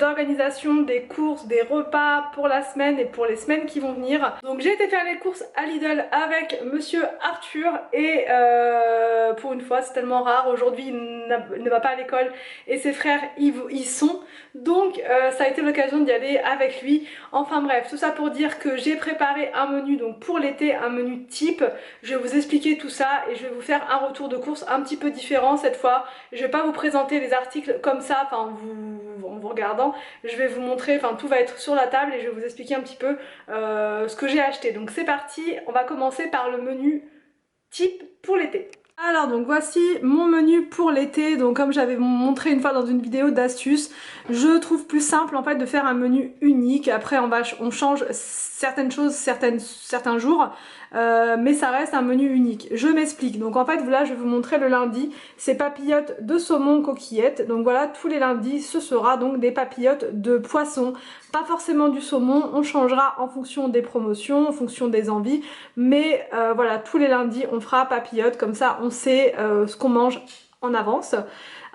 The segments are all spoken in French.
d'organisation des courses, des repas pour la semaine et pour les semaines qui vont venir. Donc j'ai été faire les courses à Lidl avec monsieur Arthur et pour une fois c'est tellement rare, aujourd'hui il ne va pas à l'école et ses frères y sont. Donc ça a été l'occasion d'y aller avec lui. Enfin bref, tout ça pour dire que j'ai préparé un menu donc pour l'été, un menu type. Je vais vous expliquer tout ça et je vais vous faire un retour de course un petit peu différent cette fois. Je vais pas vous présenter les articles comme ça, enfin en vous regardant. Je vais vous montrer, enfin tout va être sur la table et je vais vous expliquer un petit peu ce que j'ai acheté. Donc c'est parti, on va commencer par le menu type pour l'été. Alors donc voici mon menu pour l'été, donc comme j'avais montré une fois dans une vidéo d'astuces, je trouve plus simple en fait de faire un menu unique. Après on change certaines choses certains jours, mais ça reste un menu unique. Je m'explique, donc en fait là je vais vous montrer le lundi, c'est papillotes de saumon coquillettes, donc voilà tous les lundis ce sera donc des papillotes de poisson, pas forcément du saumon, on changera en fonction des promotions, en fonction des envies, mais voilà tous les lundis on fera papillotes, comme ça on sait ce qu'on mange en avance.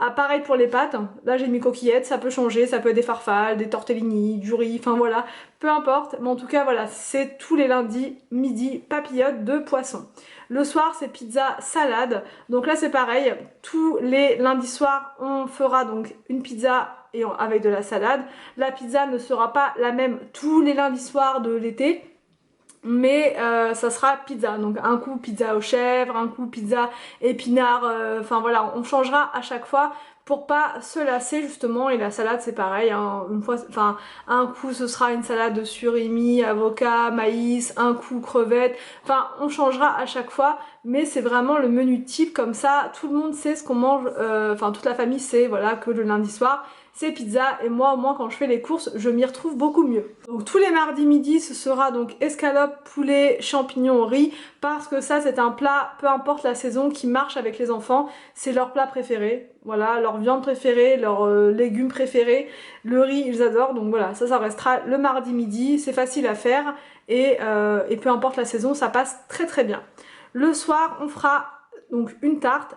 Ah, pareil pour les pâtes, là j'ai mis coquillettes, ça peut changer, ça peut être des farfales, des tortellini, du riz, enfin voilà, peu importe, mais en tout cas voilà, c'est tous les lundis midi papillotes de poisson. Le soir c'est pizza salade, donc là c'est pareil, tous les lundis soirs on fera donc une pizza avec de la salade. La pizza ne sera pas la même tous les lundis soirs de l'été, mais ça sera pizza, donc un coup pizza aux chèvres, un coup pizza épinards, enfin voilà, on changera à chaque fois pour pas se lasser justement. Et la salade c'est pareil, hein, une fois, enfin un coup ce sera une salade de surimi, avocat, maïs, un coup crevettes, enfin on changera à chaque fois, mais c'est vraiment le menu type, comme ça tout le monde sait ce qu'on mange, enfin toute la famille sait voilà que le lundi soir c'est pizza, et moi au moins quand je fais les courses je m'y retrouve beaucoup mieux. Donc tous les mardis midi ce sera donc escalope, poulet, champignons au riz, parce que ça c'est un plat, peu importe la saison, qui marche avec les enfants, c'est leur plat préféré, voilà, leur viande préférée, leurs légumes préférés, le riz ils adorent, donc voilà, ça restera le mardi midi, c'est facile à faire et peu importe la saison ça passe très très bien. Le soir on fera donc une tarte,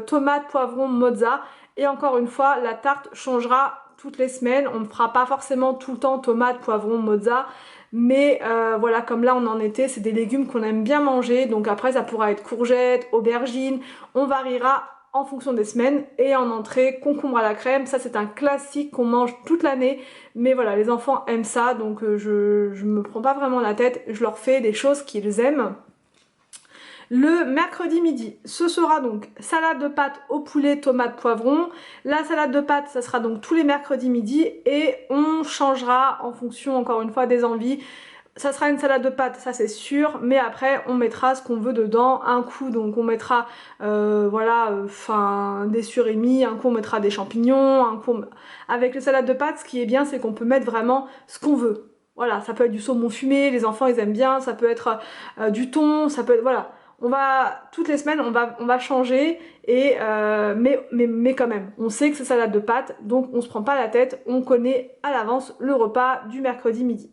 tomate, poivron, mozza. Et encore une fois, la tarte changera toutes les semaines. On ne fera pas forcément tout le temps tomate, poivron, mozza. Mais voilà, comme là on en était, c'est des légumes qu'on aime bien manger. Donc après ça pourra être courgettes, aubergines. On variera en fonction des semaines. Et en entrée, concombre à la crème. Ça c'est un classique qu'on mange toute l'année. Mais voilà, les enfants aiment ça. Donc je me prends pas vraiment la tête. Je leur fais des choses qu'ils aiment. Le mercredi midi, ce sera donc salade de pâtes au poulet, tomate, poivron. La salade de pâtes, ça sera donc tous les mercredis midi et on changera en fonction encore une fois des envies. Ça sera une salade de pâtes, ça c'est sûr, mais après on mettra ce qu'on veut dedans. Un coup donc on mettra voilà, des surimi, un coup on mettra des champignons, un coup avec le salade de pâtes, ce qui est bien c'est qu'on peut mettre vraiment ce qu'on veut. Voilà, ça peut être du saumon fumé, les enfants ils aiment bien, ça peut être du thon, ça peut être voilà. On va, toutes les semaines, on va changer, et mais quand même, on sait que c'est salade de pâtes, donc on se prend pas la tête, on connaît à l'avance le repas du mercredi midi.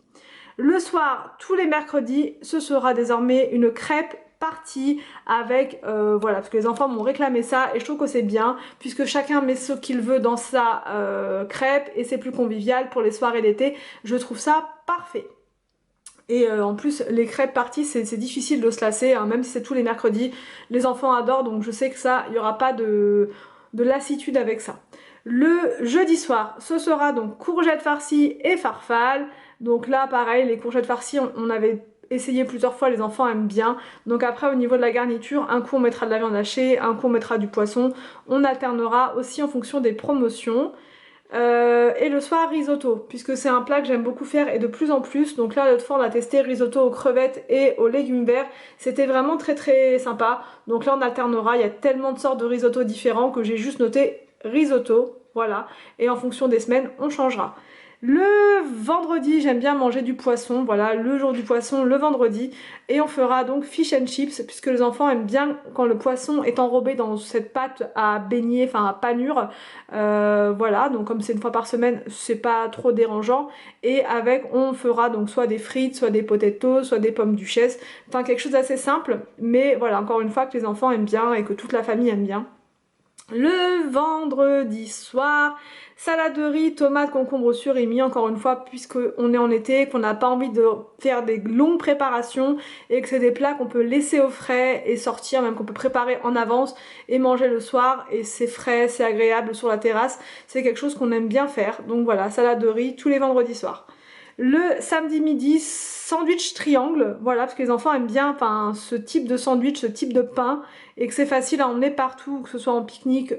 Le soir, tous les mercredis, ce sera désormais une crêpe partie avec, voilà, parce que les enfants m'ont réclamé ça, et je trouve que c'est bien, puisque chacun met ce qu'il veut dans sa crêpe, et c'est plus convivial pour les soirées d'été, je trouve ça parfait. Et en plus les crêpes parties c'est difficile de se lasser, hein, même si c'est tous les mercredis, les enfants adorent, donc je sais que ça, il n'y aura pas de lassitude avec ça. Le jeudi soir, ce sera donc courgettes farcies et farfales, donc là pareil, les courgettes farcies on avait essayé plusieurs fois, les enfants aiment bien. Donc après au niveau de la garniture, un coup on mettra de la viande hachée, un coup on mettra du poisson, on alternera aussi en fonction des promotions. Et le soir risotto, puisque c'est un plat que j'aime beaucoup faire et de plus en plus. Donc là l'autre fois on a testé risotto aux crevettes et aux légumes verts, c'était vraiment très très sympa. Donc là on alternera, il y a tellement de sortes de risotto différents que j'ai juste noté risotto, voilà, et en fonction des semaines on changera. Le vendredi j'aime bien manger du poisson, voilà, le jour du poisson le vendredi, et on fera donc fish and chips, puisque les enfants aiment bien quand le poisson est enrobé dans cette pâte à beignet, enfin à panure, voilà, donc comme c'est une fois par semaine c'est pas trop dérangeant, et avec on fera donc soit des frites, soit des potatoes, soit des pommes duchesse, enfin quelque chose d'assez simple, mais voilà, encore une fois que les enfants aiment bien et que toute la famille aime bien. Le vendredi soir, salade de riz, tomates, concombre surimi, encore une fois, puisqu'on est en été, qu'on n'a pas envie de faire des longues préparations et que c'est des plats qu'on peut laisser au frais et sortir, même qu'on peut préparer en avance et manger le soir, et c'est frais, c'est agréable sur la terrasse, c'est quelque chose qu'on aime bien faire. Donc voilà, salade de riz tous les vendredis soirs. Le samedi midi, sandwich triangle, voilà, parce que les enfants aiment bien ce type de sandwich, ce type de pain, et que c'est facile à emmener partout, que ce soit en pique-nique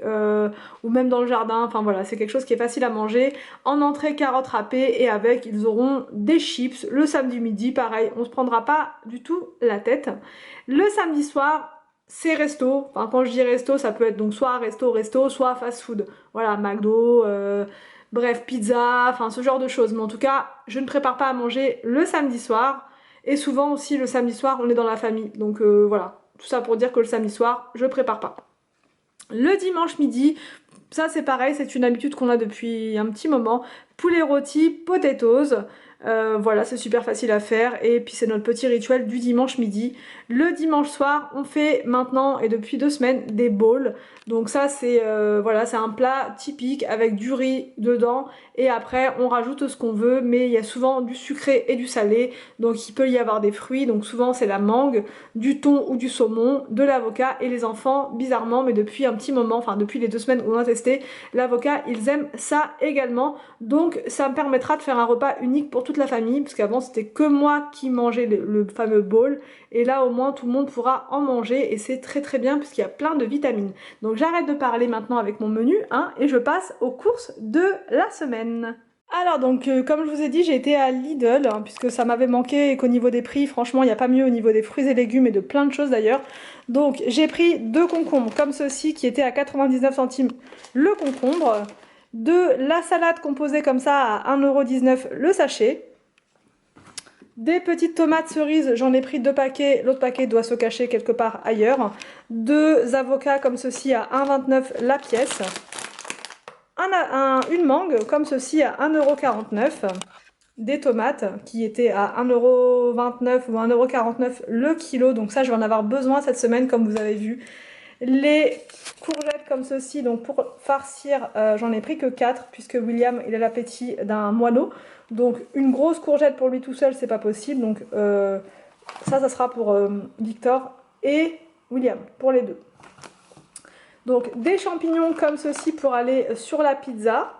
ou même dans le jardin, enfin voilà, c'est quelque chose qui est facile à manger. En entrée, carottes râpées, et avec, ils auront des chips. Le samedi midi, pareil, on se prendra pas du tout la tête. Le samedi soir, c'est resto, enfin quand je dis resto, ça peut être donc soit resto, soit fast food, voilà, McDo, bref, pizza, enfin ce genre de choses. Mais en tout cas, je ne prépare pas à manger le samedi soir. Et souvent aussi le samedi soir, on est dans la famille. Donc voilà, tout ça pour dire que le samedi soir, je prépare pas. Le dimanche midi, ça c'est pareil, c'est une habitude qu'on a depuis un petit moment. Poulet rôti, potatoes. Voilà, c'est super facile à faire, et puis c'est notre petit rituel du dimanche midi. Le dimanche soir, on fait maintenant et depuis 2 semaines des bowls. Donc ça c'est voilà, c'est un plat typique avec du riz dedans, et après on rajoute ce qu'on veut, mais il y a souvent du sucré et du salé, donc il peut y avoir des fruits, donc souvent c'est la mangue, du thon ou du saumon, de l'avocat, et les enfants bizarrement, mais depuis un petit moment, enfin depuis les 2 semaines où on a testé l'avocat, ils aiment ça également. Donc ça me permettra de faire un repas unique pour toute la famille, parce qu'avant c'était que moi qui mangeais le fameux bowl, et là au moins tout le monde pourra en manger, et c'est très très bien puisqu'il y a plein de vitamines. Donc j'arrête de parler maintenant avec mon menu, hein, et je passe aux courses de la semaine. Alors donc comme je vous ai dit, j'ai été à Lidl, hein, puisque ça m'avait manqué, et qu'au niveau des prix, franchement il n'y a pas mieux au niveau des fruits et légumes et de plein de choses d'ailleurs. Donc j'ai pris 2 concombres comme ceci qui étaient à 99 centimes le concombre, de la salade composée comme ça à 1,19 € le sachet, des petites tomates cerises, j'en ai pris 2 paquets, l'autre paquet doit se cacher quelque part ailleurs, 2 avocats comme ceci à 1,29 € la pièce, une mangue comme ceci à 1,49 €, des tomates qui étaient à 1,29 € ou 1,49 € le kilo, donc ça je vais en avoir besoin cette semaine comme vous avez vu. Les courgettes comme ceci, donc pour farcir, j'en ai pris que 4 puisque William il a l'appétit d'un moineau. Donc une grosse courgette pour lui tout seul c'est pas possible, donc ça sera pour Victor et William, pour les deux. Donc des champignons comme ceci pour aller sur la pizza.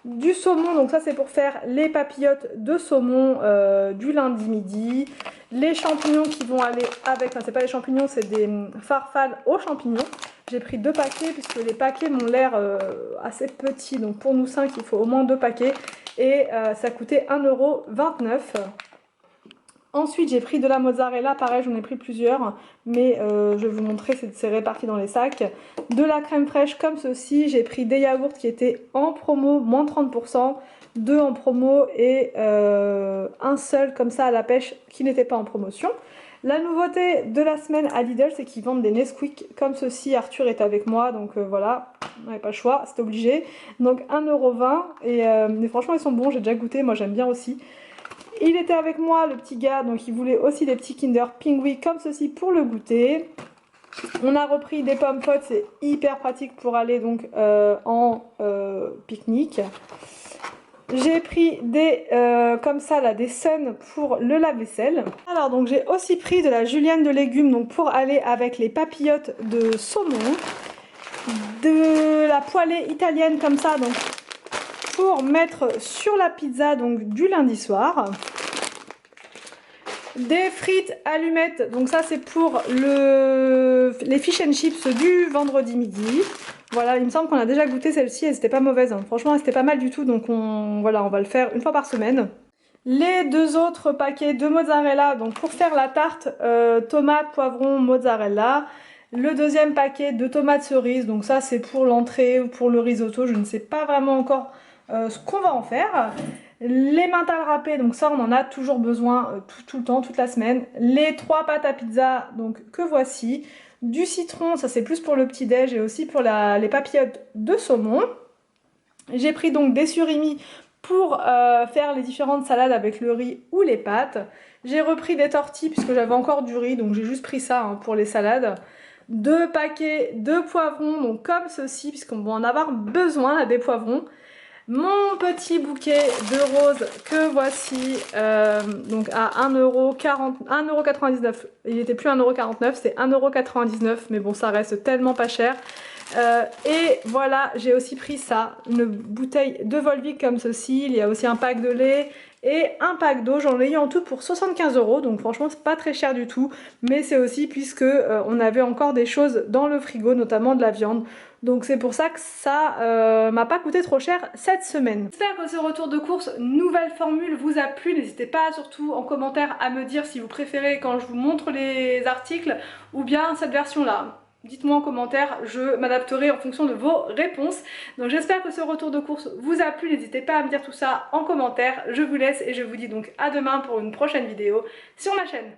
Du saumon, donc ça c'est pour faire les papillotes de saumon du lundi midi. Les champignons qui vont aller avec, enfin c'est pas les champignons, c'est des farfales aux champignons. J'ai pris 2 paquets puisque les paquets m'ont l'air assez petits, donc pour nous 5 il faut au moins 2 paquets, et ça coûtait 1,29 €. Ensuite j'ai pris de la mozzarella, pareil j'en ai pris plusieurs, mais je vais vous montrer, c'est réparti dans les sacs. De la crème fraîche comme ceci, j'ai pris des yaourts qui étaient en promo, moins 30%, 2 en promo et un seul comme ça à la pêche qui n'était pas en promotion. La nouveauté de la semaine à Lidl, c'est qu'ils vendent des Nesquik comme ceci. Arthur est avec moi, donc voilà, on n'avait pas le choix, c'était obligé. Donc 1,20 € mais franchement ils sont bons, j'ai déjà goûté, moi j'aime bien aussi. Il était avec moi, le petit gars, donc il voulait aussi des petits Kinder Pingui comme ceci pour le goûter. On a repris des pommes potes, c'est hyper pratique pour aller donc en pique-nique. J'ai pris des comme ça là, des Sun pour le lave-vaisselle. Alors donc j'ai aussi pris de la julienne de légumes donc pour aller avec les papillotes de saumon. De la poêlée italienne comme ça, donc pour mettre sur la pizza donc du lundi soir. Des frites allumettes, donc ça c'est pour les fish and chips du vendredi midi. Voilà, il me semble qu'on a déjà goûté celle-ci, elle n'était pas mauvaise, hein. Franchement elle était pas mal du tout, donc voilà, on va le faire une fois par semaine. Les 2 autres paquets de mozzarella, donc pour faire la tarte tomate, poivron, mozzarella. Le deuxième paquet de tomates cerises, donc ça c'est pour l'entrée ou pour le risotto, je ne sais pas vraiment encore ce qu'on va en faire. Les mentales râpées, donc ça on en a toujours besoin tout le temps, toute la semaine. Les 3 pâtes à pizza, donc que voici. Du citron, ça c'est plus pour le petit déj, et aussi pour les papillotes de saumon. J'ai pris donc des surimi pour faire les différentes salades avec le riz ou les pâtes. J'ai repris des tortillas puisque j'avais encore du riz, donc j'ai juste pris ça hein, pour les salades. 2 paquets de poivrons, donc comme ceci, puisqu'on va en avoir besoin là, des poivrons. Mon petit bouquet de roses que voici, donc à 1,99€. Il était plus 1,49€, c'est 1,99€, mais bon ça reste tellement pas cher. Et voilà, j'ai aussi pris ça, une bouteille de Volvic comme ceci, il y a aussi un pack de lait et un pack d'eau, j'en ai eu en tout pour 75€, donc franchement c'est pas très cher du tout, mais c'est aussi puisque on avait encore des choses dans le frigo, notamment de la viande. Donc c'est pour ça que ça m'a pas coûté trop cher cette semaine. J'espère que ce retour de course nouvelle formule vous a plu. N'hésitez pas surtout en commentaire à me dire si vous préférez quand je vous montre les articles ou bien cette version là. Dites-moi en commentaire, je m'adapterai en fonction de vos réponses. Donc j'espère que ce retour de course vous a plu. N'hésitez pas à me dire tout ça en commentaire. Je vous laisse et je vous dis donc à demain pour une prochaine vidéo sur ma chaîne.